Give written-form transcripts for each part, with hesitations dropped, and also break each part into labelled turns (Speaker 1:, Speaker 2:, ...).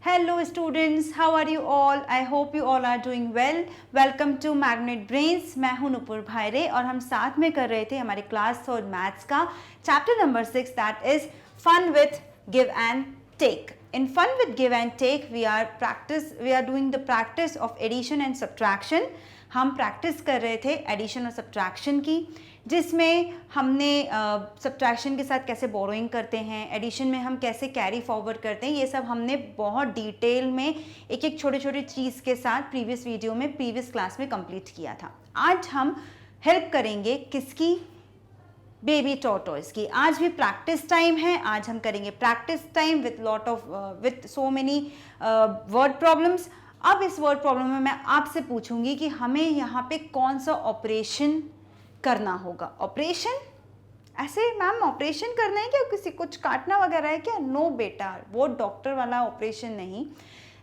Speaker 1: Hello students, how are you all? I hope you all are doing well. Welcome to Magnet Brains. मैं हूं नुपुर भायरे और हम साथ में कर रहे थे हमारे क्लास 3 मैथ्स का chapter number 6 that is fun with give and take. In fun with give and take we are doing the practice of addition and subtraction. हम प्रैक्टिस कर रहे थे एडिशन और सब्ट्रैक्शन की, जिसमें हमने सब्ट्रैक्शन के साथ कैसे बोरोइंग करते हैं, एडिशन में हम कैसे कैरी फॉरवर्ड करते हैं, ये सब हमने बहुत डिटेल में एक एक छोटे छोटे चीज़ के साथ प्रीवियस वीडियो में प्रीवियस क्लास में कंप्लीट किया था. आज हम हेल्प करेंगे किसकी? बेबी टॉर्टोइस की. आज भी प्रैक्टिस टाइम है. आज हम करेंगे practice time with so many word problems. अब इस वर्ड प्रॉब्लम में मैं आपसे पूछूंगी कि हमें यहाँ पे कौन सा ऑपरेशन करना होगा. ऑपरेशन ऐसे मैम ऑपरेशन करना है क्या? किसी कुछ काटना वगैरह है क्या? नो बेटा, वो डॉक्टर वाला ऑपरेशन नहीं.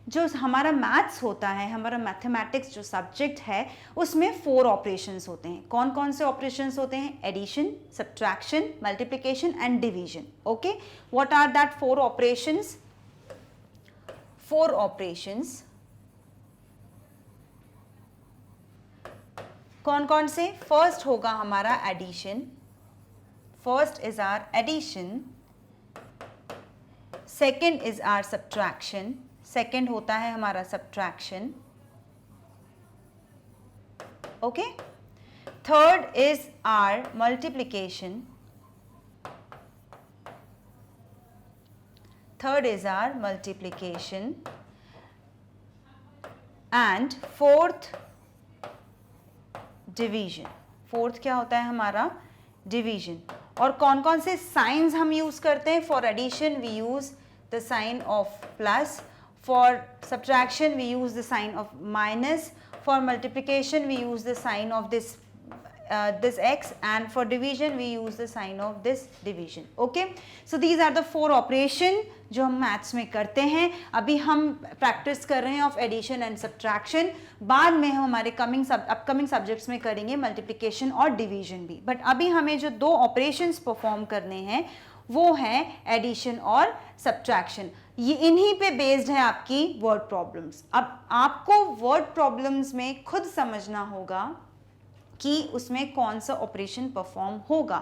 Speaker 1: जो हमारा मैथ्स होता है, हमारा मैथमेटिक्स जो सब्जेक्ट है, उसमें 4 ऑपरेशंस होते हैं. कौन कौन से ऑपरेशंस होते हैं? Addition, subtraction, multiplication and division. Okay, what are that 4 operations? 4 operations कौन कौन से? फर्स्ट होगा हमारा addition. First is our addition. Second is our subtraction. Second होता है हमारा subtraction. Okay. Third is our multiplication. Third is our multiplication. And fourth division. Fourth क्या होता है हमारा? डिवीजन. और कौन कौन से साइंस हम यूज करते हैं? For addition we use the sign of plus. For subtraction we use the sign of minus. For multiplication we use the sign of this x, and for division we use the sign of this division. Okay, so these are the 4 operation जो हम maths में करते हैं. अभी हम practice कर रहे हैं ऑफ एडिशन एंड सब्ट्रैक्शन. बाद में हम हमारे अपकमिंग सब्जेक्ट्स में करेंगे मल्टीप्लिकेशन और डिवीजन भी. बट अभी हमें जो 2 ऑपरेशंस परफॉर्म करने हैं वो हैं एडिशन और सब्ट्रैक्शन. ये इन्हीं पे बेस्ड है आपकी वर्ड प्रॉब्लम्स. अब आपको वर्ड प्रॉब्लम्स में खुद समझना होगा कि उसमें कौन सा ऑपरेशन परफॉर्म होगा,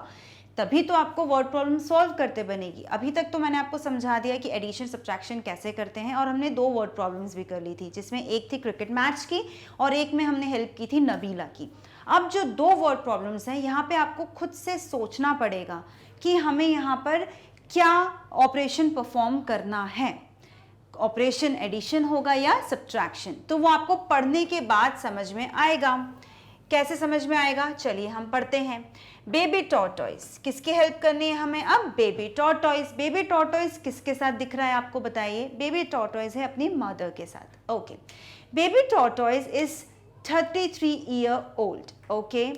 Speaker 1: तभी तो आपको वर्ड प्रॉब्लम सॉल्व करते बनेगी. अभी तक तो मैंने आपको समझा दिया कि एडिशन सब्ट्रैक्शन कैसे करते हैं, और हमने 2 वर्ड प्रॉब्लम्स भी कर ली थी, जिसमें एक थी क्रिकेट मैच की और एक में हमने हेल्प की थी नबीला की. अब जो 2 वर्ड प्रॉब्लम्स हैं, यहाँ पे आपको खुद से सोचना पड़ेगा कि हमें यहाँ पर क्या ऑपरेशन परफॉर्म करना है. ऑपरेशन एडिशन होगा या सब्ट्रैक्शन, तो वो आपको पढ़ने के बाद समझ में आएगा. कैसे समझ में आएगा? चलिए हम पढ़ते हैं. बेबी टॉर्टोइस किसकी हेल्प करनी है हमें? अब बेबी टॉर्टोइस. बेबी टॉर्टोइस किसके साथ दिख रहा है आपको बताइए? बेबी टॉर्टोइस है अपनी मदर के साथ. Okay, baby tortoise is 33 year old. Okay,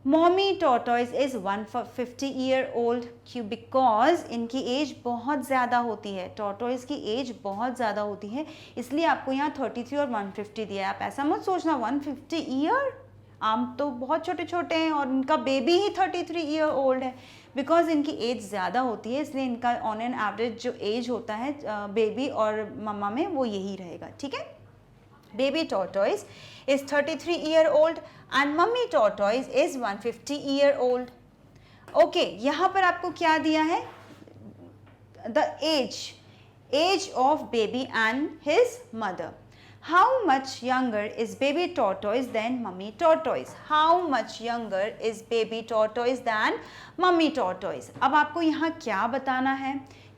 Speaker 1: mommy tortoise is 150 year old. क्यों? बिकॉज इनकी एज बहुत ज़्यादा होती है. टॉर्टोइस की एज बहुत ज़्यादा होती है, इसलिए आपको यहाँ 33 और 150 दिया है. आप ऐसा मत सोचना 150 ईयर, आम तो बहुत छोटे छोटे हैं और इनका बेबी ही 33 ईयर ओल्ड है. बिकॉज इनकी एज ज़्यादा होती है, इसलिए इनका ऑन एन एवरेज जो एज होता है बेबी और मम्मा में वो यही रहेगा. ठीक है. Baby tortoise is 33 year old and mummy tortoise is 150 year old. Okay, यहाँ पर आपको क्या दिया है? The age of baby and his mother. How much younger is baby tortoise than mummy tortoise? How much younger is baby tortoise than mummy tortoise? अब आपको यहाँ क्या बताना है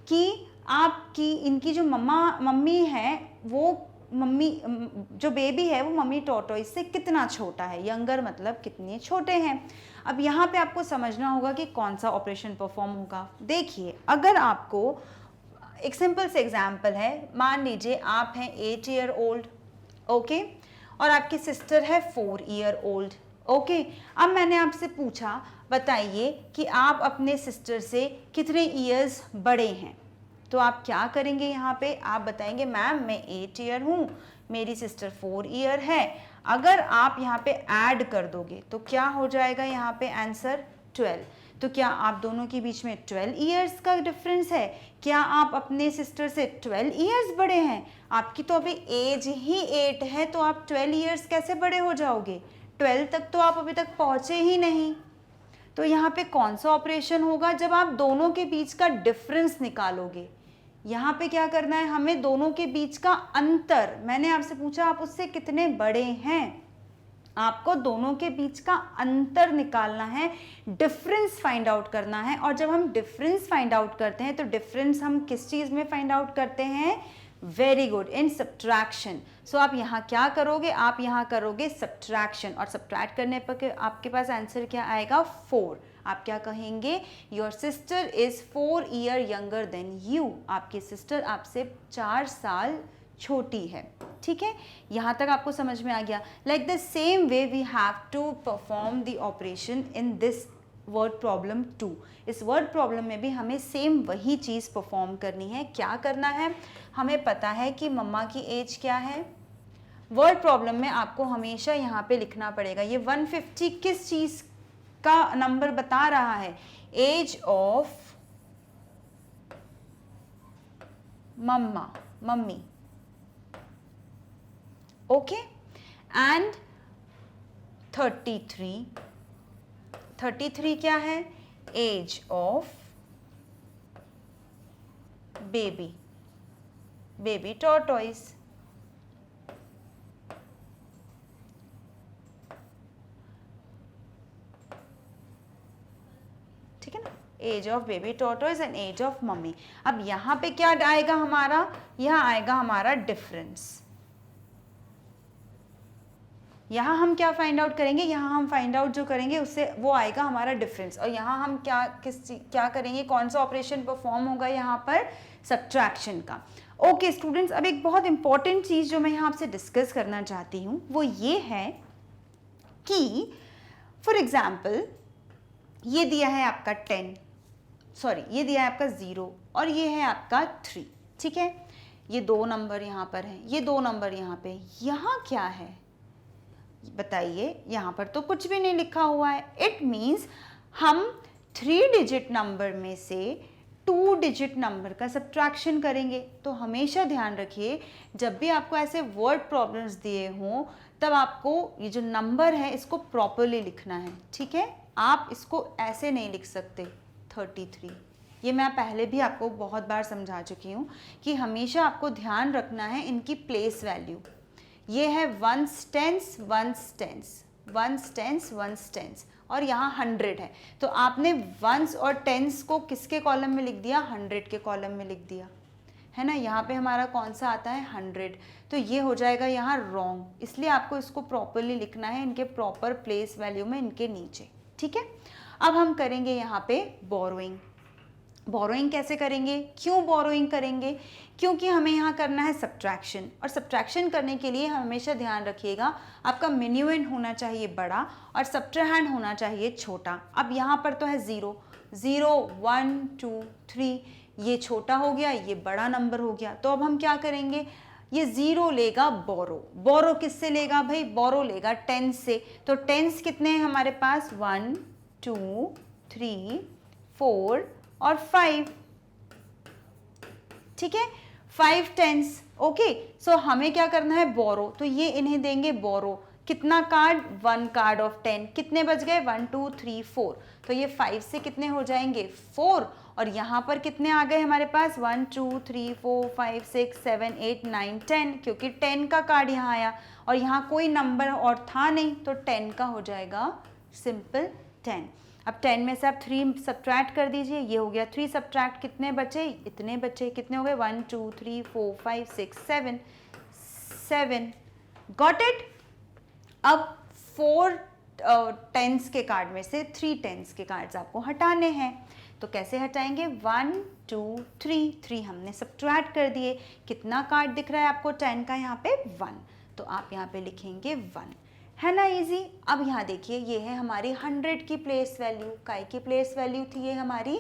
Speaker 1: कि आपकी इनकी जो मम्मी है, वो जो बेबी है वो मम्मी टॉर्टोइस से कितना छोटा है. यंगर मतलब कितने छोटे हैं. अब यहाँ पे आपको समझना होगा कि कौन सा ऑपरेशन परफॉर्म होगा. देखिए, अगर आपको एक सिंपल से एग्जाम्पल है. मान लीजिए आप हैं 8 ईयर ओल्ड. ओके, और आपकी सिस्टर है 4 ईयर ओल्ड. ओके, अब मैंने आपसे पूछा बताइए कि आप अपने सिस्टर से कितने ईयर्स बड़े हैं. तो आप क्या करेंगे? यहाँ पे आप बताएंगे मैम मैं 8 ईयर हूँ, मेरी सिस्टर 4 ईयर है. अगर आप यहाँ पे ऐड कर दोगे तो क्या हो जाएगा? यहाँ पे आंसर 12. तो क्या आप दोनों के बीच में 12 ईयर्स का डिफरेंस है? क्या आप अपने सिस्टर से 12 ईयर्स बड़े हैं? आपकी तो अभी एज ही 8 है, तो आप 12 ईयर्स कैसे बड़े हो जाओगे? 12 तक तो आप अभी तक पहुंचे ही नहीं। तो यहाँ पे कौन सा ऑपरेशन होगा? जब आप दोनों के बीच का डिफरेंस निकालोगे। यहाँ पे क्या करना है हमें? दोनों के बीच का अंतर। मैंने आपसे पूछा आप उससे कितने बड़े हैं, आपको दोनों के बीच का अंतर निकालना है, डिफरेंस फाइंड आउट करना है। और जब हम डिफरेंस फाइंड आउट करते हैं तो डिफरेंस हम किस चीज़ में फाइंड आउट करते हैं? वेरी गुड, इन सब्ट्रैक्शन। सो आप यहाँ क्या करोगे? आप यहाँ करोगे सब्ट्रैक्शन, और सब्ट्रैक्ट करने पर आपके पास आंसर क्या आएगा? 4। आप क्या कहेंगे? Your sister is 4 year younger than you. आपकी सिस्टर आपसे 4 साल छोटी है। ठीक है, यहाँ तक आपको समझ में आ गया? Like the same way we have to perform the operation in this word problem 2। इस वर्ड प्रॉब्लम में भी हमें सेम वही चीज़ परफॉर्म करनी है। क्या करना है? हमें पता है कि मम्मा की एज क्या है। वर्ड प्रॉब्लम में आपको हमेशा यहाँ पे लिखना पड़ेगा। ये 150 किस चीज़ का नंबर बता रहा है? Age of mamma, mummy. Okay, and 33, 33 क्या है? Age of baby, baby tortoise. ठीक है ना, age of baby tortoise and age of mummy. अब यहाँ पे क्या आएगा हमारा? यहाँ आएगा हमारा डिफरेंस। यहाँ हम क्या फाइंड आउट करेंगे? यहाँ हम फाइंड आउट जो करेंगे उससे वो आएगा हमारा डिफरेंस। और यहाँ हम क्या करेंगे? कौन सा ऑपरेशन परफॉर्म होगा यहाँ पर? सब्ट्रैक्शन का। ओके स्टूडेंट्स, अब एक बहुत इंपॉर्टेंट चीज़ जो मैं यहाँ आपसे डिस्कस करना चाहती हूँ वो ये है कि फॉर एग्जाम्पल ये दिया है आपका 10, सॉरी ये दिया है आपका 0 और ये है आपका 3। ठीक है, ये 2 नंबर यहाँ पर है, ये 2 नंबर यहाँ पे। यहाँ क्या है बताइए? यहाँ पर तो कुछ भी नहीं लिखा हुआ है। इट मीन्स हम 3 डिजिट नंबर में से 2 डिजिट नंबर का सब्ट्रैक्शन करेंगे। तो हमेशा ध्यान रखिए जब भी आपको ऐसे वर्ड प्रॉब्लम्स दिए हों तब आपको ये जो नंबर है इसको प्रॉपरली लिखना है। ठीक है, आप इसको ऐसे नहीं लिख सकते 33। ये मैं पहले भी आपको बहुत बार समझा चुकी हूँ कि हमेशा आपको ध्यान रखना है इनकी प्लेस वैल्यू। ये है 1s tens 1s tens 1s tens 1s tens और यहाँ 100 है। तो आपने 1s और 10s को किसके कॉलम में लिख दिया? 100 के कॉलम में लिख दिया है ना। यहाँ पे हमारा कौन सा आता है? 100। तो ये हो जाएगा यहाँ रॉन्ग, इसलिए आपको इसको प्रॉपरली लिखना है इनके प्रॉपर प्लेस वैल्यू में, इनके नीचे। ठीक है, अब हम करेंगे यहाँ पे बोरोइंग। बोरोइंग कैसे करेंगे? क्यों बोरोइंग करेंगे? क्योंकि हमें यहाँ करना है सब्ट्रैक्शन, और सब्ट्रैक्शन करने के लिए हमेशा ध्यान रखिएगा आपका मिन्यूएंड होना चाहिए बड़ा और सब्ट्रैहेंड होना चाहिए छोटा। अब यहाँ पर तो है 0 0 1 2 3, ये छोटा हो गया, ये बड़ा नंबर हो गया। तो अब हम क्या करेंगे? ये 0 लेगा बोरो। बोरो किससे लेगा भाई? बोरो लेगा 10 से। तो 10 कितने हैं हमारे पास? 1 2 3 4 और 5। ठीक है, 5 10s। ओके, सो हमें क्या करना है? बोरो। तो ये इन्हें देंगे बोरो। कितना कार्ड? 1 card of 10। कितने बच गए? 1 2 3 4। तो ये 5 से कितने हो जाएंगे? 4। और यहाँ पर कितने आ गए हमारे पास? 1 2 3 4 5 6 7 8 9 10, क्योंकि 10 का कार्ड यहाँ आया और यहाँ कोई नंबर और था नहीं, तो 10 का हो जाएगा सिंपल 10। अब 10 में से आप 3 सब्ट्रैक्ट कर दीजिए, ये हो गया 3 सब्ट्रैक्ट, कितने बचे? इतने बचे। कितने हो गए? 1 2 3 4 5 6 7 7। Got it? अब 4 10s के कार्ड में से 3 10s के कार्ड्स आपको हटाने हैं। तो कैसे हटाएंगे? 1 2 3 3 हमने सब्ट्रैक्ट कर दिए। कितना कार्ड दिख रहा है आपको 10 का? यहाँ पे 1। तो आप यहाँ पे लिखेंगे 1, है ना इजी। अब यहाँ देखिए ये है हमारी 100 की प्लेस वैल्यू। काय की प्लेस वैल्यू थी ये हमारी?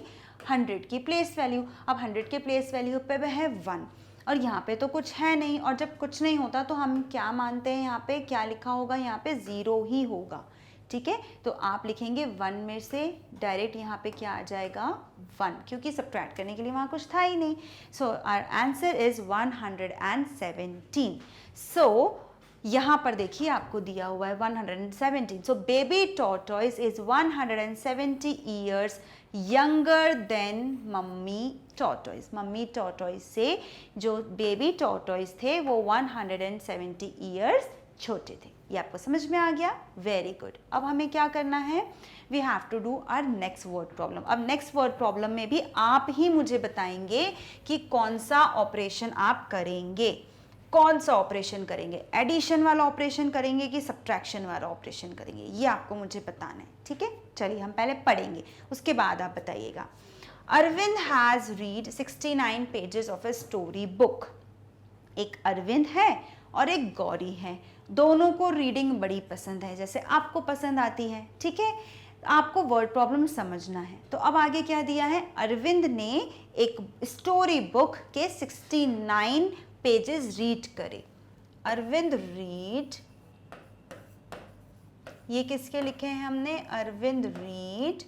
Speaker 1: 100 की प्लेस वैल्यू। अब 100 के प्लेस वैल्यू पे है 1 और यहाँ पे तो कुछ है नहीं, और जब कुछ नहीं होता तो हम क्या मानते हैं? यहाँ पे क्या लिखा होगा? यहाँ पे 0 ही होगा। ठीक है, तो आप लिखेंगे 1 में से डायरेक्ट यहाँ पे क्या आ जाएगा 1, क्योंकि सब्ट्रैक्ट करने के लिए वहाँ कुछ था ही नहीं. So our answer is 117. So यहाँ पर देखिए आपको दिया हुआ है 117. So baby tortoise is 170 years younger than mummy tortoise. Mummy tortoise से जो बेबी टॉर्टॉइस थे वो 170 ईयर्स छोटे थे. ये आपको समझ में आ गया? Very good. अब हमें क्या करना है? We have to do our next word problem. अब नेक्स्ट वर्ड प्रॉब्लम में भी आप ही मुझे बताएंगे कि कौन सा ऑपरेशन आप करेंगे. कौन सा ऑपरेशन करेंगे? एडिशन वाला ऑपरेशन करेंगे कि सब्ट्रैक्शन वाला ऑपरेशन करेंगे? ये आपको मुझे बताना है. ठीक है, चलिए हम पहले पढ़ेंगे, उसके बाद आप बताइएगा. Arvind has read 69 pages of a story book. एक अरविंद है और एक गौरी है. दोनों को रीडिंग बड़ी पसंद है, जैसे आपको पसंद आती है. ठीक है, आपको वर्ड प्रॉब्लम समझना है. तो अब आगे क्या दिया है? अरविंद ने एक स्टोरी बुक के 69 पेजेस रीड करे. अरविंद रीड, ये किसके लिखे हैं हमने? Arvind read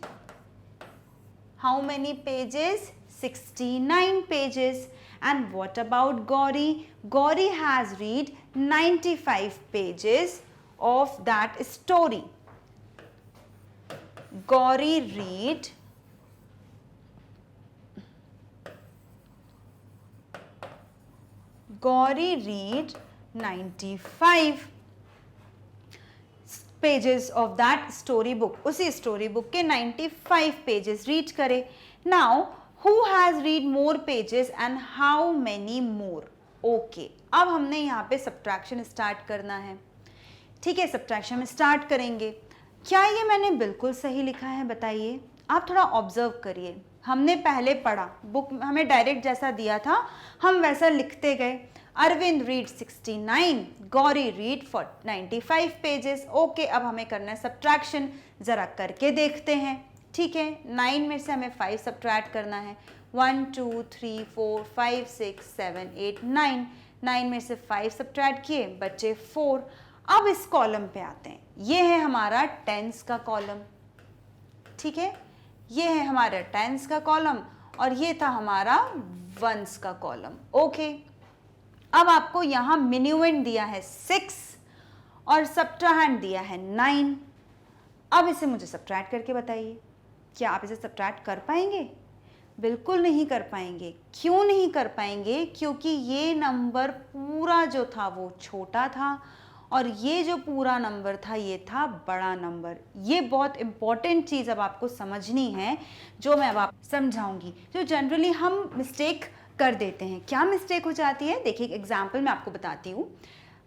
Speaker 1: how many pages? 69 pages. And what about Gauri? Gauri has read 95 pages of that story. Gauri read Gauri read 95 pages of that story book. उसी स्टोरी बुक के 95 pages read करे. Now who has read more pages and how many more? Okay, अब हमने यहाँ पे subtraction start करना है. ठीक है, सब्ट्रैक्शन में स्टार्ट करेंगे. क्या ये मैंने बिल्कुल सही लिखा है? बताइए, आप थोड़ा ऑब्जर्व करिए. हमने पहले पढ़ा, बुक हमें डायरेक्ट जैसा दिया था हम वैसा लिखते गए. Arvind read 69, Gauri read 95 pages. Okay, अब हमें करना है सब्ट्रैक्शन. ज़रा करके देखते हैं. ठीक है, 9 में से हमें 5 सब्ट्रैक्ट करना है. 1 2 3 4 5 6 7 8 9. 9 में से 5 सब्ट्रैक्ट किए, बचे 4. अब इस कॉलम पे आते हैं. ये है हमारा टेंस का कॉलम. ठीक है, ये है हमारा टेंस का कॉलम और ये था हमारा वंस का कॉलम. ओके, अब आपको यहाँ मिन्यूएंट दिया है 6 और सब्ट्रैक्ट दिया है 9. अब इसे मुझे सब्ट्रैक्ट करके बताइए, क्या आप इसे सब्ट्रैक्ट कर पाएंगे? बिल्कुल नहीं कर पाएंगे. क्यों नहीं कर पाएंगे? क्योंकि ये नंबर पूरा जो था वो छोटा था और ये जो पूरा नंबर था ये था बड़ा नंबर. ये बहुत इंपॉर्टेंट चीज़ अब आपको समझनी है जो मैं अब आपको समझाऊंगी. जो जनरली हम मिस्टेक कर देते हैं. क्या मिस्टेक हो जाती है? देखिए, एग्जाम्पल मैं आपको बताती हूँ.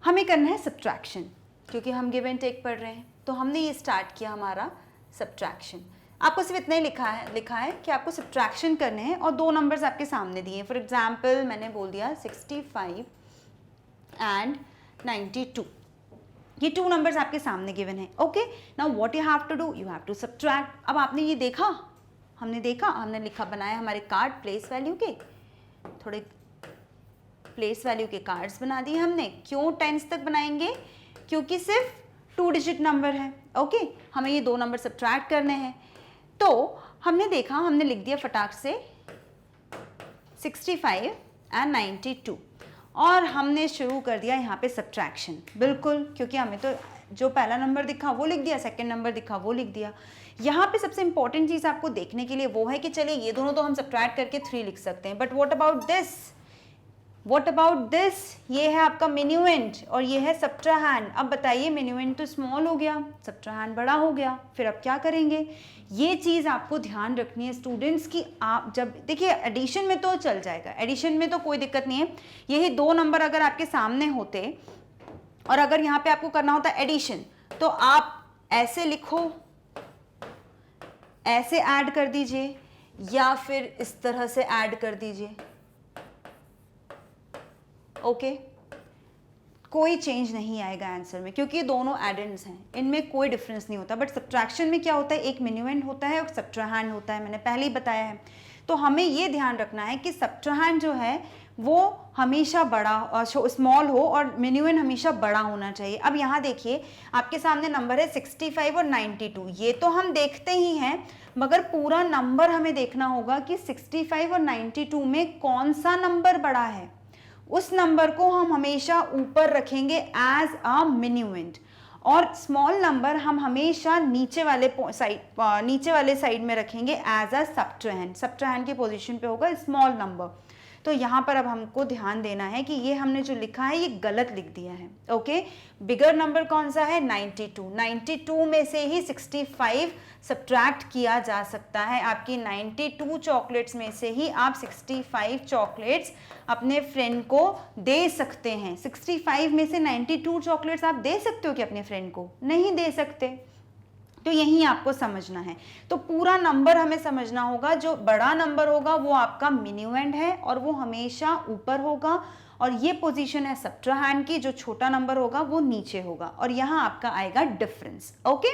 Speaker 1: हमें करना है सब्ट्रैक्शन, क्योंकि हम गिव एंड टेक पढ़ रहे हैं, तो हमने ये स्टार्ट किया हमारा सब्ट्रैक्शन. आपको सिर्फ इतना ही लिखा है कि आपको सब्ट्रैक्शन करने हैं और 2 नंबर्स आपके सामने दिए हैं. फॉर एग्जाम्पल मैंने बोल दिया 65 एंड 92. ये 2 नंबर्स आपके सामने गिवन है. Okay, now what you have to do? You have to subtract. अब आपने ये देखा, हमने लिखा बनाया हमारे कार्ड प्लेस वैल्यू के, थोड़े प्लेस वैल्यू के कार्ड्स बना दिए हमने. क्यों 10 तक बनाएंगे? क्योंकि सिर्फ 2 डिजिट नंबर है. ओके, हमें ये 2 नंबर सब्ट्रैक्ट करने हैं. तो हमने देखा, हमने लिख दिया फटाक से 65 एंड 92 और हमने शुरू कर दिया यहाँ पे सब्ट्रैक्शन. बिल्कुल, क्योंकि हमें तो जो पहला नंबर दिखा वो लिख दिया, सेकंड नंबर दिखा वो लिख दिया. यहाँ पे सबसे इंपॉर्टेंट चीज़ आपको देखने के लिए वो है कि चलिए ये दोनों तो हम सब्ट्रैक्ट करके 3 लिख सकते हैं, but what about this? What about this? ये है आपका मिन्यूएंट और ये है सब्ट्रैक्ट. अब बताइए, मिन्यूएंट तो स्मॉल हो गया, सब्ट्रैक्ट बड़ा हो गया, फिर अब क्या करेंगे? ये चीज़ आपको ध्यान रखनी है स्टूडेंट्स की. आप जब देखिए एडिशन में तो चल जाएगा, एडिशन में तो कोई दिक्कत नहीं है. यही 2 नंबर अगर आपके सामने होते और अगर यहाँ पे आपको करना होता एडिशन, तो आप ऐसे लिखो, ऐसे ऐड कर दीजिए या फिर इस तरह से ऐड कर दीजिए. ओके, कोई चेंज नहीं आएगा आंसर में, क्योंकि ये दोनों एडेंड्स हैं, इनमें कोई डिफरेंस नहीं होता. बट सब्ट्रैक्शन में क्या होता है? एक मिन्यूएंट होता है और सब्ट्रैक्ट होता है, मैंने पहले ही बताया है. तो हमें ये ध्यान रखना है कि सब्ट्रैक्ट जो है वो हमेशा बड़ा स्मॉल हो और मिन्यूएंड हमेशा बड़ा होना चाहिए। अब यहाँ देखिए आपके सामने नंबर है 65 और 92, ये तो हम देखते ही हैं, मगर पूरा नंबर हमें देखना होगा कि 65 और 92 में कौन सा नंबर बड़ा है। उस नंबर को हम हमेशा ऊपर रखेंगे एज अ मिन्यूएंड, और स्मॉल नंबर हम हमेशा नीचे वाले साइड में रखेंगे एज अ सब्ट्रैंड। सब्ट्रैंड की पोजीशन पे होगा स्मॉल नंबर। तो यहाँ पर अब हमको ध्यान देना है कि ये हमने जो लिखा है ये गलत लिख दिया है। ओके, बिगर नंबर कौन सा है? 92। 92 में से ही 65 सब्ट्रैक्ट किया जा सकता है। आपकी 92 चॉकलेट्स में से ही आप 65 चॉकलेट्स अपने फ्रेंड को दे सकते हैं। 65 में से 92 चॉकलेट्स आप दे सकते हो कि अपने फ्रेंड को? नहीं दे सकते। तो यही आपको समझना है। तो पूरा नंबर हमें समझना होगा, जो बड़ा नंबर होगा वो आपका मिन्यूएंड है और वो हमेशा ऊपर होगा, और ये पोजीशन है सब्ट्राहैंड की, जो छोटा नंबर होगा वो नीचे होगा, और यहाँ आपका आएगा डिफरेंस। ओके,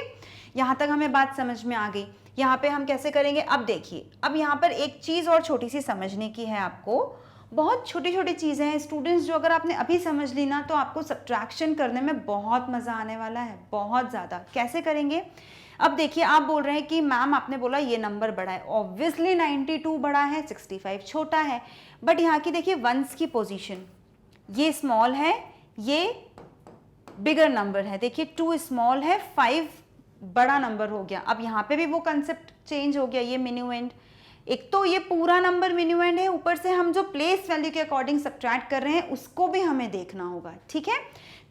Speaker 1: यहाँ तक हमें बात समझ में आ गई। यहाँ पे हम कैसे करेंगे? अब देखिए, अब यहाँ पर एक चीज़ और छोटी सी समझने की है आपको। बहुत छोटी छोटी चीज़ें हैं स्टूडेंट्स, जो अगर आपने अभी समझ ली ना तो आपको सब्ट्रैक्शन करने में बहुत मज़ा आने वाला है, बहुत ज़्यादा। कैसे करेंगे? अब देखिए, आप बोल रहे हैं कि मैम आपने बोला ये नंबर बड़ा है, ऑब्वियसली 92 बड़ा है, 65 छोटा है, बट यहाँ की देखिए वंस की पोजीशन, ये स्मॉल है, ये बिगर नंबर है। देखिए 2 स्मॉल है, 5 बड़ा नंबर हो गया। अब यहाँ पे भी वो कंसेप्ट चेंज हो गया, ये मिन्यूएंड। एक तो ये पूरा नंबर मिन्यूएंड है, ऊपर से हम जो प्लेस वैल्यू के अकॉर्डिंग सब्ट्रैक्ट कर रहे हैं उसको भी हमें देखना होगा, ठीक है।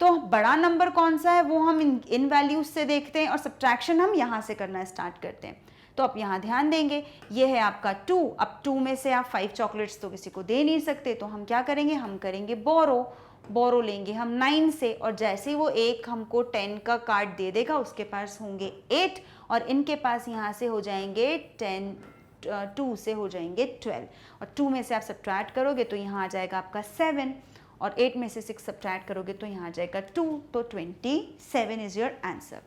Speaker 1: तो बड़ा नंबर कौन सा है वो हम इन वैल्यूज से देखते हैं, और सब्ट्रैक्शन हम यहाँ से करना स्टार्ट करते हैं। तो आप यहाँ ध्यान देंगे, ये है आपका 2। अब 2 में से आप 5 चॉकलेट्स तो किसी को दे नहीं सकते, तो हम क्या करेंगे? हम करेंगे बोरो लेंगे हम 9 से, और जैसे ही वो एक हमको 10 का कार्ड दे देगा उसके पास होंगे 8, और इनके पास यहाँ से हो जाएंगे 10, 2 से हो जाएंगे 12, और 2 में से आप सब्ट्रैक्ट करोगे तो यहाँ आ जाएगा आपका 7, और 8 में से 6 सब्ट्रैक्ट करोगे तो यहाँ आ जाएगा 2, तो 27 इज योर आंसर।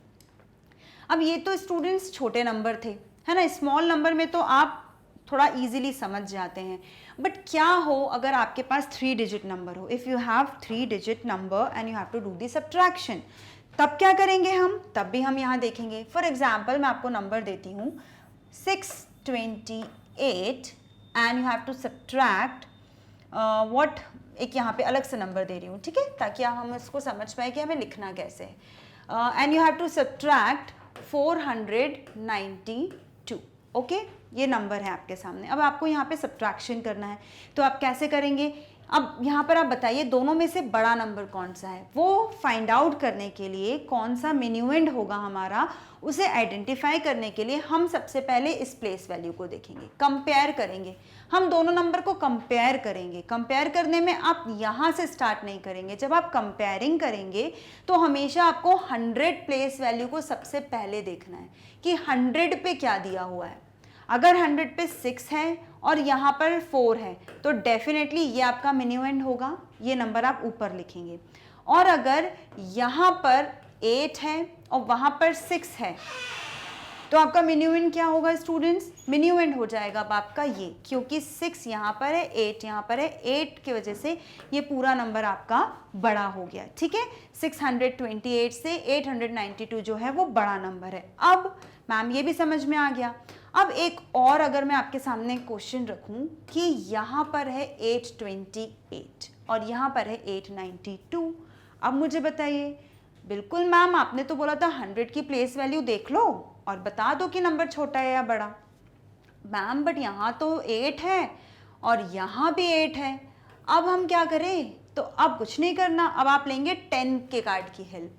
Speaker 1: अब ये तो स्टूडेंट्स छोटे नंबर थे, है ना। स्मॉल नंबर में तो आप थोड़ा इजीली समझ जाते हैं, बट क्या हो अगर आपके पास 3 डिजिट नंबर हो? If you have 3 digit number and you have to do the subtraction, तब क्या करेंगे हम? तब भी हम यहाँ देखेंगे। फॉर एग्जाम्पल मैं आपको नंबर देती हूँ 628 and you have to subtract what, एक यहाँ पे अलग से नंबर दे रही हूँ, ठीक है, ताकि हम इसको समझ पाए कि हमें लिखना कैसे है। And you have to subtract 492। Okay, ये नंबर है आपके सामने। अब आपको यहाँ पे सब्ट्रैक्शन करना है, तो आप कैसे करेंगे? अब यहाँ पर आप बताइए दोनों में से बड़ा नंबर कौन सा है? वो फाइंड आउट करने के लिए, कौन सा मिन्यूएंड होगा हमारा, उसे आइडेंटिफाई करने के लिए हम सबसे पहले इस प्लेस वैल्यू को देखेंगे, कंपेयर करेंगे। हम दोनों नंबर को कंपेयर करेंगे। कंपेयर करने में आप यहाँ से स्टार्ट नहीं करेंगे। जब आप कंपेयरिंग करेंगे तो हमेशा आपको 100 प्लेस वैल्यू को सबसे पहले देखना है कि 100 पे क्या दिया हुआ है। अगर 100 पे 6 है और यहाँ पर 4 है तो डेफिनेटली ये आपका मिन्यूएंड होगा, ये नंबर आप ऊपर लिखेंगे। और अगर यहाँ पर 8 है और वहाँ पर 6 है तो आपका मिन्यूएंड क्या होगा स्टूडेंट्स? मिन्यूएंड हो जाएगा अब आपका ये, क्योंकि 6 यहाँ पर है, 8 यहाँ पर है, 8 की वजह से ये पूरा नंबर आपका बड़ा हो गया, ठीक है। 628 से 892 जो है वो बड़ा नंबर है। अब मैम ये भी समझ में आ गया। अब एक और अगर मैं आपके सामने क्वेश्चन रखूं कि यहाँ पर है 828 और यहाँ पर है 892, अब मुझे बताइए, बिल्कुल मैम आपने तो बोला था 100 की प्लेस वैल्यू देख लो और बता दो कि नंबर छोटा है या बड़ा। मैम बट यहाँ तो 8 है और यहाँ भी 8 है, अब हम क्या करें? तो अब कुछ नहीं करना, अब आप लेंगे 10 के कार्ड की हेल्प,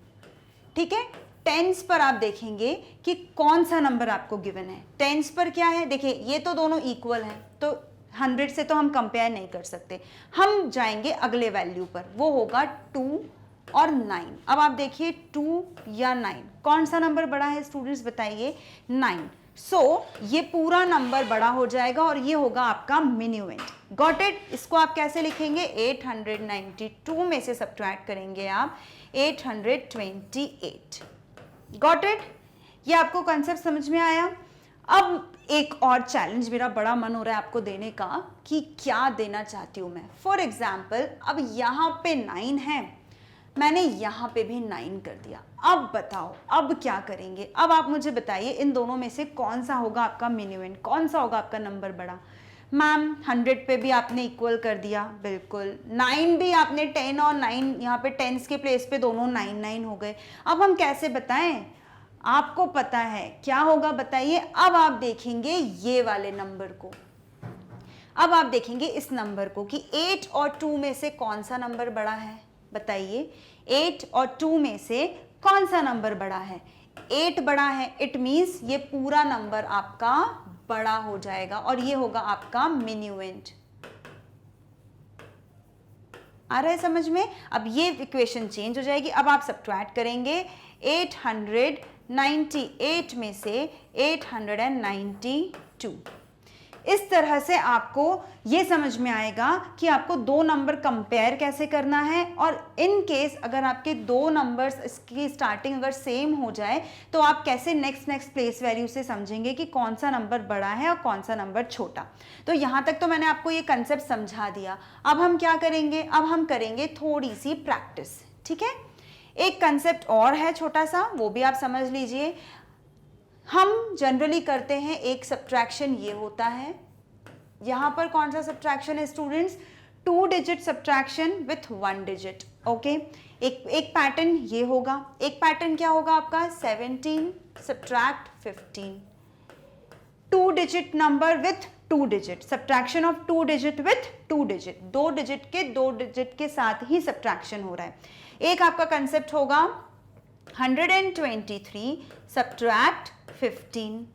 Speaker 1: ठीक है। टेंस पर आप देखेंगे कि कौन सा नंबर आपको गिवन है। टेंस पर क्या है? देखिए ये तो दोनों इक्वल हैं, तो 100 से तो हम कंपेयर नहीं कर सकते। हम जाएंगे अगले वैल्यू पर, वो होगा 2 और 9। अब आप देखिए 2 या 9 कौन सा नंबर बड़ा है स्टूडेंट्स बताइए? 9। सो ये पूरा नंबर बड़ा हो जाएगा और ये होगा आपका मिन्यूएंड। Got it? इसको आप कैसे लिखेंगे? 892 में से सब्ट्रैक्ट करेंगे आप 828। Got it? ये आपको कॉन्सेप्ट समझ में आया? अब एक और चैलेंज मेरा बड़ा मन हो रहा है आपको देने का कि क्या देना चाहती हूँ मैं। फॉर एग्जाम्पल अब यहाँ पे 9 है, मैंने यहाँ पे भी 9 कर दिया। अब बताओ अब क्या करेंगे। अब आप मुझे बताइए इन दोनों में से कौन सा होगा आपका मिनिमम, कौन सा होगा आपका नंबर बड़ा। मैम 100 पे भी आपने इक्वल कर दिया, बिल्कुल। 9 भी आपने 10 और 9 यहाँ पे टेंस के प्लेस पे दोनों 9 हो गए। अब हम कैसे बताएं, आपको पता है क्या होगा बताइए। अब आप देखेंगे ये वाले नंबर को, अब आप देखेंगे इस नंबर को कि 8 और 2 में से कौन सा नंबर बड़ा है, बताइए 8 और 2 में से कौन सा नंबर बड़ा है। 8 बड़ा है, इट मीन्स ये पूरा नंबर आपका बड़ा हो जाएगा और ये होगा आपका मिन्यूएंट। आ रहा है समझ में। अब ये इक्वेशन चेंज हो जाएगी। अब आप सब्ट्रैक्ट करेंगे 898 में से 892। इस तरह से आपको ये समझ में आएगा कि आपको दो नंबर कंपेयर कैसे करना है, और इन केस अगर आपके दो नंबर्स इसकी स्टार्टिंग अगर सेम हो जाए तो आप कैसे नेक्स्ट प्लेस वैल्यू से समझेंगे कि कौन सा नंबर बड़ा है और कौन सा नंबर छोटा। तो यहाँ तक तो मैंने आपको ये कंसेप्ट समझा दिया। अब हम क्या करेंगे, अब हम करेंगे थोड़ी सी प्रैक्टिस, ठीक है। एक कंसेप्ट और है छोटा सा, वो भी आप समझ लीजिए। हम जनरली करते हैं एक सब्ट्रैक्शन, ये होता है यहाँ पर कौन सा सब्ट्रैक्शन है students, 2 digit subtraction with 1 digit. Okay, एक पैटर्न ये होगा। एक पैटर्न क्या होगा आपका, 17 subtract 15, 2 digit number with 2 digit, subtraction of 2 digit with 2 digit, 2 digit के साथ ही सब्ट्रैक्शन हो रहा है। एक आपका कंसेप्ट होगा 123 सब्ट्रैक्ट 15।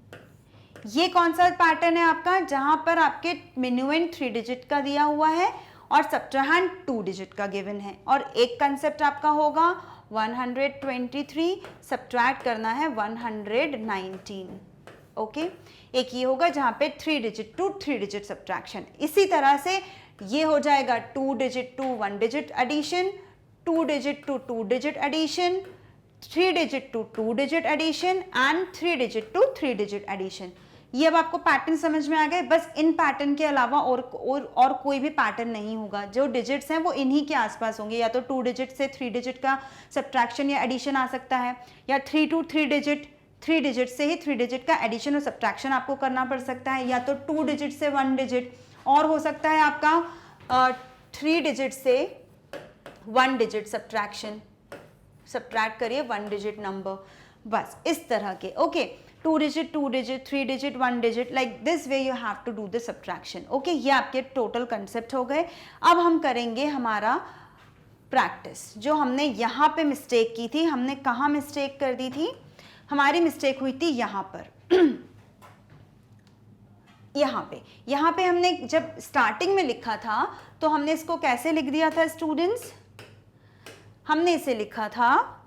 Speaker 1: ये कौन सा पैटर्न है आपका, जहां पर आपके मिन्यूएंट 3 डिजिट का दिया हुआ है और सब्ट्रैक्ट 2 डिजिट का गिवन है। और एक कंसेप्ट आपका होगा 123 सब्ट्रैक्ट करना है 119। ओके, एक ये होगा जहां पे 3 डिजिट टू 3 डिजिट सब्ट्रैक्शन। इसी तरह से ये हो जाएगा 2 digit to 1 digit addition, 2 digit to 2 digit addition, 3 digit to 2 digit addition and 3 digit to 3 digit addition. ये अब आपको पैटर्न समझ में आ गए। बस इन पैटर्न के अलावा और कोई भी पैटर्न नहीं होगा। जो डिजिट्स हैं वो इन्हीं के आसपास होंगे, या तो 2 डिजिट से 3 डिजिट का सब्ट्रैक्शन या एडिशन आ सकता है, या 3 टू 3 डिजिट, 3 डिजिट से ही 3 डिजिट का एडिशन और सब्ट्रैक्शन आपको करना पड़ सकता है, या तो 2 डिजिट से 1 डिजिट, और हो सकता है आपका 3 डिजिट से 1 डिजिट सब्ट्रैक्शन, सब्ट्रैक्ट करिए 1 डिजिट नंबर, बस इस तरह के। Okay, 2 digit 2 digit 3 digit 1 digit, like this way you have to do the subtraction. Okay, ये आपके टोटल कंसेप्ट हो गए। अब हम करेंगे हमारा प्रैक्टिस। जो हमने यहाँ पे मिस्टेक की थी, हमने कहाँ मिस्टेक कर दी थी, हमारी मिस्टेक हुई थी यहाँ पर यहाँ पे हमने जब स्टार्टिंग में लिखा था तो हमने इसको कैसे लिख दिया था स्टूडेंट्स, हमने इसे लिखा था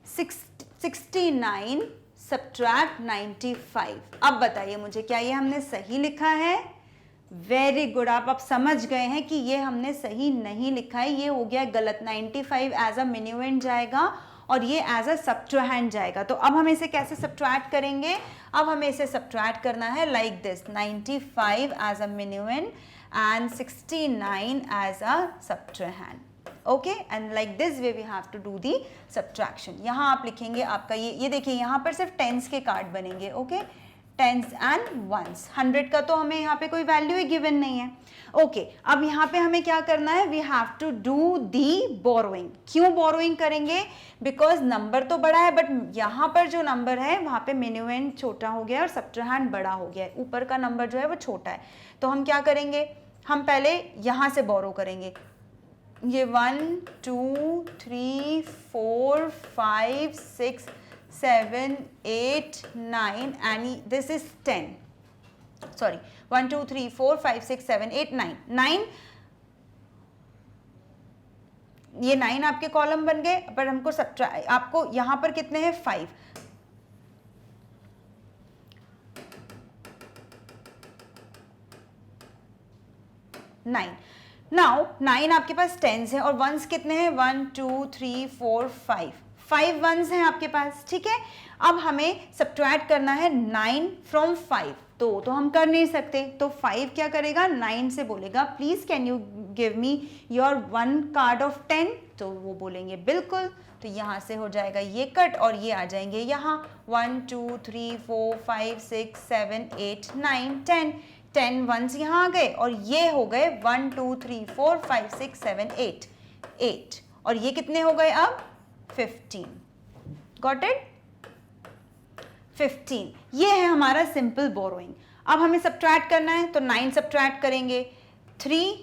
Speaker 1: 69 सब्ट्रैक्ट 95। अब बताइए मुझे क्या ये हमने सही लिखा है। वेरी गुड, आप अब समझ गए हैं कि ये हमने सही नहीं लिखा है, ये हो गया गलत। 95 एज अ मिन्यूएंट जाएगा और ये एज अ सब्ट्रैक्ट जाएगा। तो अब हम इसे कैसे सब्ट्रैक्ट करेंगे, अब हमें इसे सब्ट्रैक्ट करना है like this, 95 as a minuend and 69 as a subtract. Okay, and like this way we have to do the subtraction. यहाँ आप लिखेंगे आपका ये देखिए यहाँ पर सिर्फ टेंस के कार्ड बनेंगे। Okay, tense and once. 100 का तो हमें यहाँ पे कोई वैल्यू ही गिवन नहीं है। ओके, अब यहाँ पे हमें क्या करना है, we have to do the borrowing. क्यों बोरोइंग करेंगे, बिकॉज नंबर तो बड़ा है बट यहाँ पर जो नंबर है वहाँ पे मिन्यूएंट छोटा हो गया और सब्ट्रैक्ट बड़ा हो गया है, ऊपर का नंबर जो है वो छोटा है। तो हम क्या करेंगे, हम पहले यहाँ से बोरो करेंगे। ये 1 2 3 4 5 6 7 8 9 and this is 10, sorry 1 2 3 4 5 6 7 8 9, ये 9 आपके कॉलम बन गए। पर हमको आपको यहाँ पर कितने हैं, 5। नाउ 9 आपके पास टेंस है और वंस कितने हैं, 1 2 3 4 5, 5 वंस हैं आपके पास, ठीक है। अब हमें सब्ट्रैक्ट करना है 9 फ्रॉम 5, तो हम कर नहीं सकते, तो 5 क्या करेगा, 9 से बोलेगा please can you give me your 1 card of 10, तो वो बोलेंगे बिल्कुल, तो यहाँ से हो जाएगा ये कट और ये आ जाएंगे यहाँ 1 2 3 4 5 6 7 8 9 10, 10 वंस यहाँ आ गए और ये हो गए 1 2 3 4 5 6 7 8, 8 और ये कितने हो गए अब 15, गॉट इट, 15। ये है हमारा सिंपल बोरोइंग। अब हमें सब्ट्रैक्ट करना है तो 9 सब्ट्रैक्ट करेंगे, 3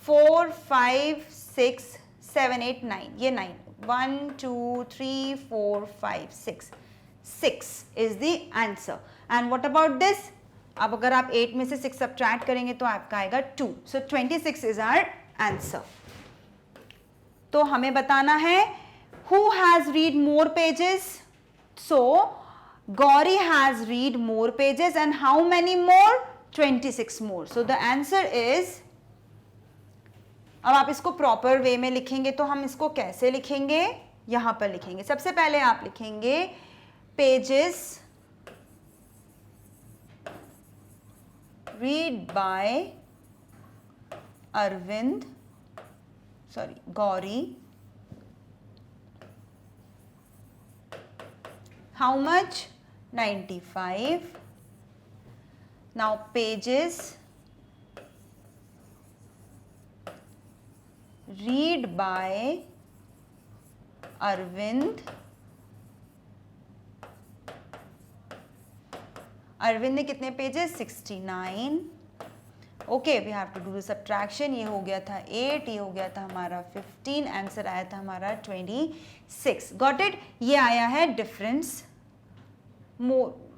Speaker 1: 4 5 6 7 8 9, ये 9, 1 2 3 4 5 6 is the answer and what about this, अब अगर आप 8 में से 6 सब्ट्रैक्ट करेंगे तो आपका आएगा 2, so 26 is our answer। तो हमें बताना है who has read more pages, so Gauri has read more pages and how many more, 26 more, so the answer is, अब आप इसको प्रॉपर वे में लिखेंगे तो हम इसको कैसे लिखेंगे, यहां पर लिखेंगे। सबसे पहले आप लिखेंगे pages read by Arvind, sorry Gauri, how much, 95, now pages read by Arvind, Arvind ने कितने pages, 69, okay we have to do the subtraction, ये हो गया था 8, ये हो गया था हमारा 15, आंसर आया था हमारा 26, गॉट इट। ये आया है डिफरेंस, मोर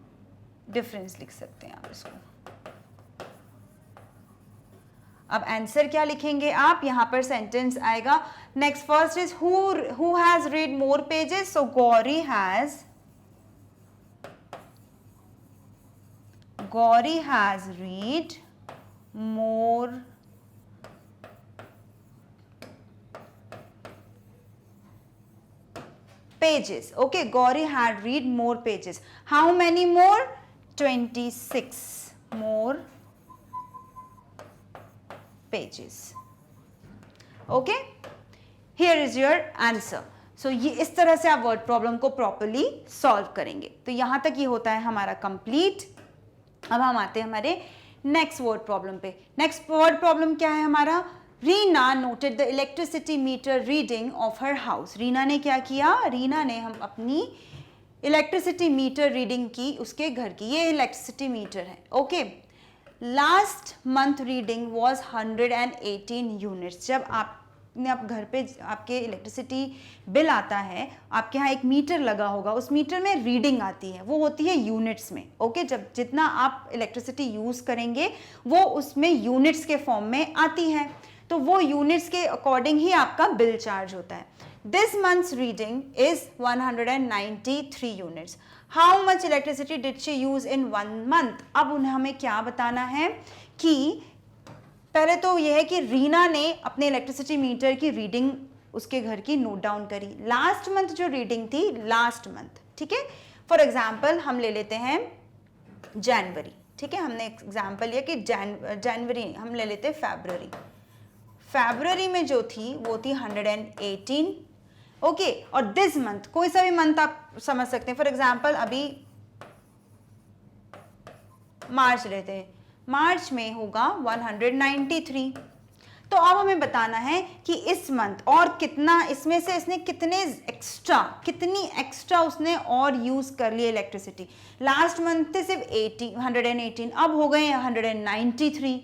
Speaker 1: डिफरेंस लिख सकते हैं आप इसको। अब आंसर क्या लिखेंगे आप, यहां पर सेंटेंस आएगा, next first is who has read more pages, so Gauri has read more pages, okay, Gauri had read more pages, how many more, 26 more pages, okay, here is your answer। so ये इस तरह से आप word problem को properly solve करेंगे। तो यहां तक ये होता है हमारा कंप्लीट। अब हम आते हैं हमारे नेक्स्ट वर्ड प्रॉब्लम पे। नेक्स्ट वर्ड प्रॉब्लम क्या है हमारा, Reena noted the electricity meter reading of her house. Reena ने क्या किया, रीना ने हम अपनी इलेक्ट्रिसिटी मीटर रीडिंग की उसके घर की, ये इलेक्ट्रिसिटी मीटर है, okay. Last month reading was 118 units. जब आपने आप घर पे आपके इलेक्ट्रिसिटी बिल आता है, आपके यहाँ एक मीटर लगा होगा, उस मीटर में रीडिंग आती है, वो होती है यूनिट्स में, ओके। जब जितना आप इलेक्ट्रिसिटी यूज़ करेंगे वो उसमें यूनिट्स के फॉर्म में आती है, तो वो यूनिट्स के अकॉर्डिंग ही आपका बिल चार्ज होता है। This months reading is 193 units. How much electricity did she use in 1 month. अब उन्हें हमें क्या बताना है कि पहले तो यह है कि रीना ने अपने इलेक्ट्रिसिटी मीटर की रीडिंग उसके घर की नोट डाउन करी। लास्ट मंथ जो रीडिंग थी, लास्ट मंथ, ठीक है। फॉर एग्जाम्पल हम ले लेते हैं जनवरी, ठीक है, हमने एग्जाम्पल लिया कि जनवरी, हम ले लेते हैं फरवरी। फरवरी में जो थी वो थी 118, ओके। और दिस मंथ, कोई सा भी मंथ आप समझ सकते हैं, फॉर एग्जाम्पल अभी मार्च लेते हैं, मार्च में होगा 193। तो अब हमें बताना है कि इस मंथ और कितना, इसमें से इसने कितनी एक्स्ट्रा उसने और यूज कर लिया इलेक्ट्रिसिटी। लास्ट मंथ थे सिर्फ 118, अब हो गए 193।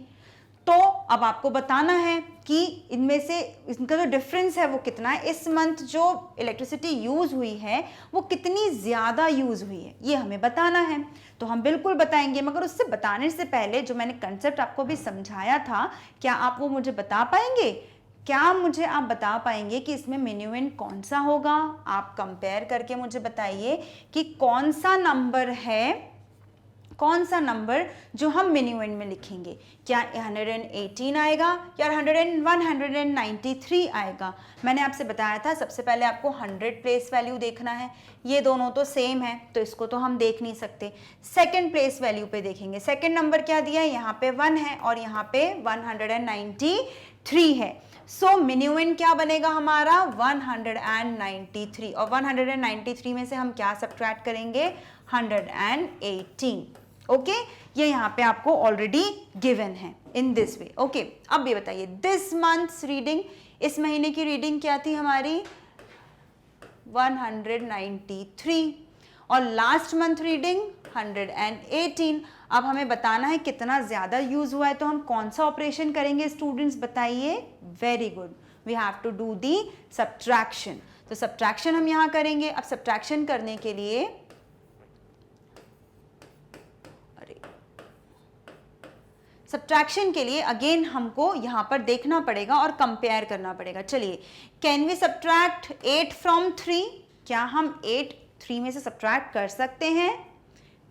Speaker 1: तो अब आपको बताना है कि इनमें से इनका जो डिफरेंस है वो कितना है, इस मंथ जो इलेक्ट्रिसिटी यूज हुई है वो कितनी ज्यादा यूज हुई है, ये हमें बताना है। तो हम बिल्कुल बताएंगे, मगर उससे बताने से पहले जो मैंने कंसेप्ट आपको भी समझाया था, क्या आप वो मुझे बता पाएंगे? क्या मुझे आप बता पाएंगे कि इसमें मिन्यूएंट कौन सा होगा? आप कंपेयर करके मुझे बताइए कि कौन सा नंबर है, कौन सा नंबर जो हम मिन्यूएंड में लिखेंगे, क्या 118 आएगा या 193 आएगा। मैंने आपसे बताया था सबसे पहले आपको 100 प्लेस वैल्यू देखना है, ये दोनों तो सेम है तो इसको तो हम देख नहीं सकते। सेकंड प्लेस वैल्यू पे देखेंगे, सेकंड नंबर क्या दिया है, यहाँ पे 1 है और यहाँ पे 193 है। सो मिन्यूएंड क्या बनेगा हमारा 193, और 193 में से हम क्या सब्ट्रैक्ट करेंगे 118। ओके, ये यहाँ पे आपको ऑलरेडी गिवन है इन दिस वे। ओके, अब ये बताइए दिस मंथ्स रीडिंग, इस महीने की रीडिंग क्या थी हमारी 193 और लास्ट मंथ रीडिंग 118। अब हमें बताना है कितना ज्यादा यूज हुआ है, तो हम कौन सा ऑपरेशन करेंगे स्टूडेंट्स बताइए। Very good, we have to do the subtraction. तो सब्ट्रैक्शन हम यहां करेंगे। अब सब्ट्रैक्शन करने के लिए सब्ट्रैक्शन के लिए अगेन हमको यहां पर देखना पड़ेगा और कंपेयर करना पड़ेगा। चलिए, कैन वी सब्ट्रैक्ट 8 फ्रॉम 3, क्या हम 8 3 में से सब्ट्रैक्ट कर सकते हैं।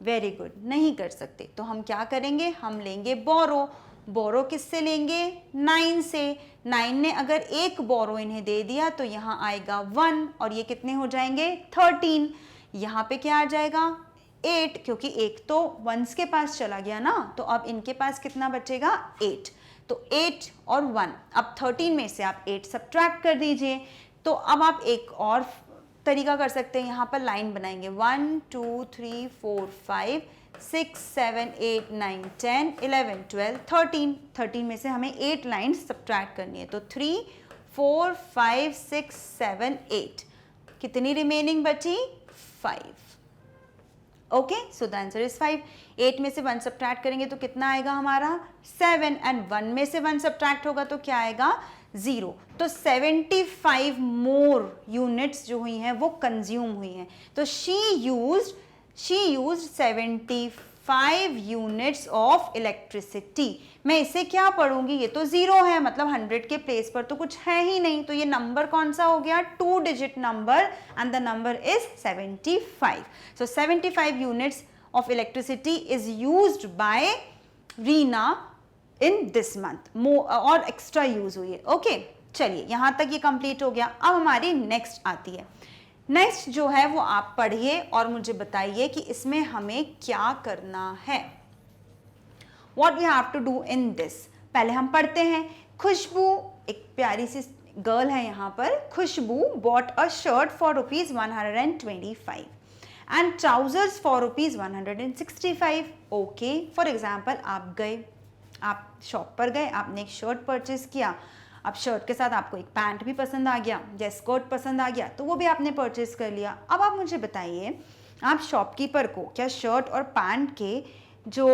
Speaker 1: वेरी गुड, नहीं कर सकते। तो हम क्या करेंगे, हम लेंगे बोरो। बोरो किससे लेंगे 9 से। 9 ने अगर एक बोरो इन्हें दे दिया तो यहाँ आएगा 1 और ये कितने हो जाएंगे 13। यहाँ पे क्या आ जाएगा 8, क्योंकि एक तो वंस के पास चला गया ना, तो अब इनके पास कितना बचेगा 8। तो 8 और 1, अब 13 में से आप 8 सब्ट्रैक्ट कर दीजिए। तो अब आप एक और तरीका कर सकते हैं, यहाँ पर लाइन बनाएंगे 1 2 3 4 5 6 7 8 9 10 11 12 13। 13 में से हमें 8 लाइन सब्ट्रैक्ट करनी है। तो 3 4 5 6 7 8, कितनी रिमेनिंग बची 5। Okay, so the answer is 5। 8 में से 1 सब्ट्रैक्ट करेंगे तो कितना आएगा हमारा 7, एंड 1 में से 1 सब्ट्रैक्ट होगा तो क्या आएगा 0। तो 75 मोर यूनिट्स जो हुई हैं वो कंज्यूम हुई हैं। तो she used 75 units of electricity. मैं इसे क्या पढ़ूंगी, ये तो 0 है, मतलब 100 के प्लेस पर तो कुछ है ही नहीं, तो ये नंबर कौन सा हो गया 2 digit number, and the number is 75। So 75 units of electricity is used by Reena in this month, और एक्स्ट्रा यूज हुई है। ओके, चलिए यहां तक ये कंप्लीट हो गया। अब हमारी नेक्स्ट आती है। नेक्स्ट जो है वो आप पढ़िए और मुझे बताइए कि इसमें हमें क्या करना है। What we have to do in this, पहले हम पढ़ते हैं। खुशबू, एक प्यारी सी गर्ल है यहाँ पर, खुशबू bought a shirt for rupees 125 and trousers for rupees 165. Okay, for example आप गए, आप शॉप पर गए, आपने एक शर्ट परचेज किया। अब शर्ट के साथ आपको एक पैंट भी पसंद आ गया या स्कर्ट पसंद आ गया, तो वो भी आपने परचेज कर लिया। अब आप मुझे बताइए, आप शॉपकीपर को क्या शर्ट और पैंट के जो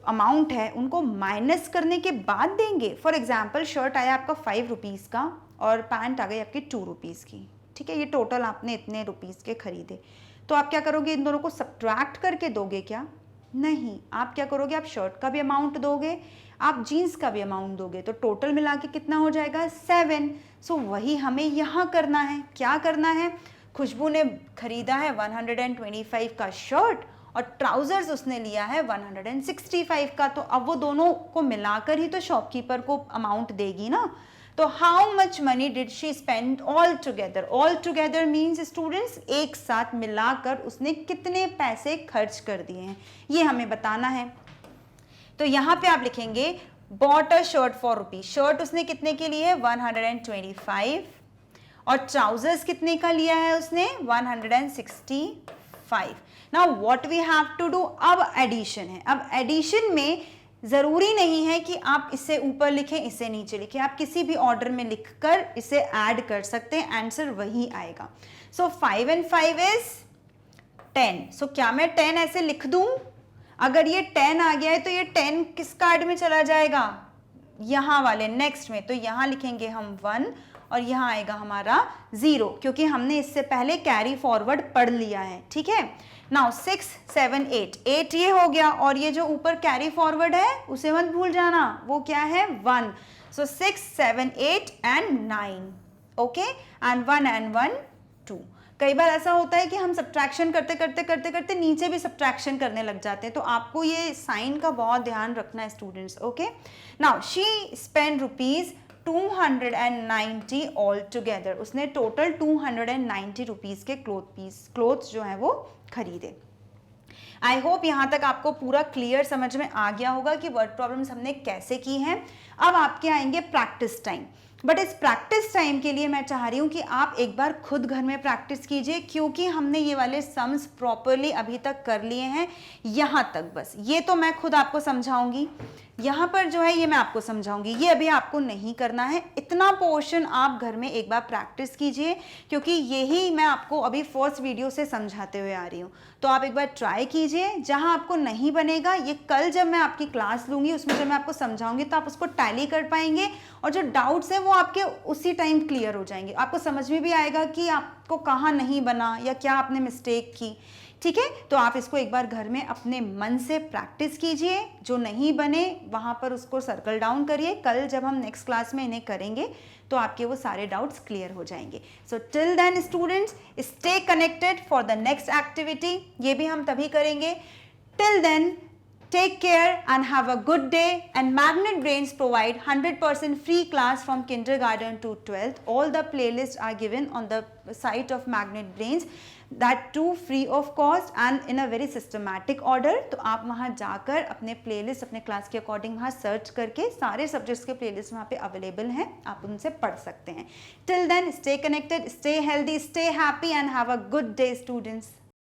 Speaker 1: अमाउंट है उनको माइनस करने के बाद देंगे। फॉर एग्जाम्पल शर्ट आया आपका 5 रुपीज़ का और पैंट आ गई आपकी 2 रुपीज़ की, ठीक है, ये टोटल आपने इतने रुपीज़ के खरीदे। तो आप क्या करोगे, इन दोनों को सब्ट्रैक्ट करके दोगे क्या, नहीं। आप क्या करोगे, आप शर्ट का भी अमाउंट दोगे, आप जीन्स का भी अमाउंट दोगे, तो टोटल मिला के कितना हो जाएगा 7। सो वही हमें यहाँ करना है। क्या करना है, खुशबू ने खरीदा है 125 का शर्ट और ट्राउजर्स उसने लिया है 165 का, तो अब वो दोनों को मिलाकर ही तो शॉपकीपर को अमाउंट देगी ना। तो how much money did she spend all together. All together means students एक साथ मिलाकर उसने कितने पैसे खर्च कर दिए हैं, ये हमें बताना है। तो यहाँ पे आप लिखेंगे bought a shirt for rupees. Shirt उसने कितने के लिए 125 और ट्राउजर्स कितने का लिया है उसने 165। Now what we have to do, अब एडिशन है। अब एडिशन में जरूरी नहीं है कि आप इसे ऊपर लिखें इसे नीचे लिखें, आप किसी भी ऑर्डर में लिखकर इसे ऐड कर सकते हैं, आंसर वही आएगा। सो 5 and 5 इज 10। सो क्या मैं 10 ऐसे लिख दूं, अगर ये 10 आ गया है तो ये 10 किस कार्ड में चला जाएगा, यहाँ वाले नेक्स्ट में, तो यहाँ लिखेंगे हम 1 और यहाँ आएगा हमारा 0, क्योंकि हमने इससे पहले कैरी फॉरवर्ड पढ़ लिया है, ठीक है। नाउ 6 7 8, 8 ये हो गया और ये जो ऊपर कैरी फॉरवर्ड है उसे मत भूल जाना, वो क्या है 1। सो 6 7 8 and 9, ओके, एंड 1 and 1 2। कई बार ऐसा होता है कि हम सब्ट्रैक्शन करते करते करते करते नीचे भी सब्ट्रैक्शन करने लग जाते हैं, तो आपको ये साइन का बहुत ध्यान रखना है students. Okay, now she spend ₹290 all together. उसने टोटल 290 रुपीज़ के क्लोथ्स जो है वो खरीदे. आई होप यहाँ तक आपको पूरा क्लियर समझ में आ गया होगा कि वर्ड प्रॉब्लम्स हमने कैसे की हैं. अब आपके आएंगे प्रैक्टिस टाइम. बट इस प्रैक्टिस टाइम के लिए मैं चाह रही हूँ कि आप एक बार खुद घर में प्रैक्टिस कीजिए, क्योंकि हमने ये वाले सम्स प्रॉपरली अभी तक कर लिए हैं यहाँ तक. बस ये तो मैं खुद आपको समझाऊंगी, यहाँ पर जो है ये मैं आपको समझाऊंगी, ये अभी आपको नहीं करना है. इतना पोर्शन आप घर में एक बार प्रैक्टिस कीजिए, क्योंकि यही मैं आपको अभी फर्स्ट वीडियो से समझाते हुए आ रही हूँ. तो आप एक बार ट्राई कीजिए. जहाँ आपको नहीं बनेगा, ये कल जब मैं आपकी क्लास लूँगी उसमें जब मैं आपको समझाऊंगी तो आप उसको टैली कर पाएंगे, और जो डाउट्स हैं वो आपके उसी टाइम क्लियर हो जाएंगे. आपको समझ में भी आएगा कि आपको कहाँ नहीं बना या क्या आपने मिस्टेक की. ठीक है, तो आप इसको एक बार घर में अपने मन से प्रैक्टिस कीजिए. जो नहीं बने वहाँ पर उसको सर्कल डाउन करिए. कल जब हम नेक्स्ट क्लास में इन्हें करेंगे तो आपके वो सारे डाउट्स क्लियर हो जाएंगे. So till then students, stay connected for the next activity. ये भी हम तभी करेंगे. Till then, take care and have a good day. And Magnet Brains provide 100% free class from kindergarten to 12th. All the playlists are given on the site of Magnet Brains, that too free of cost and in a very systematic order. तो आप वहाँ जाकर अपने playlist अपने class के according वहाँ search करके सारे सब्जेक्ट्स के playlist वहाँ पे अवेलेबल हैं, आप उनसे पढ़ सकते हैं. Till then, stay connected, stay healthy, stay happy and have a good day students.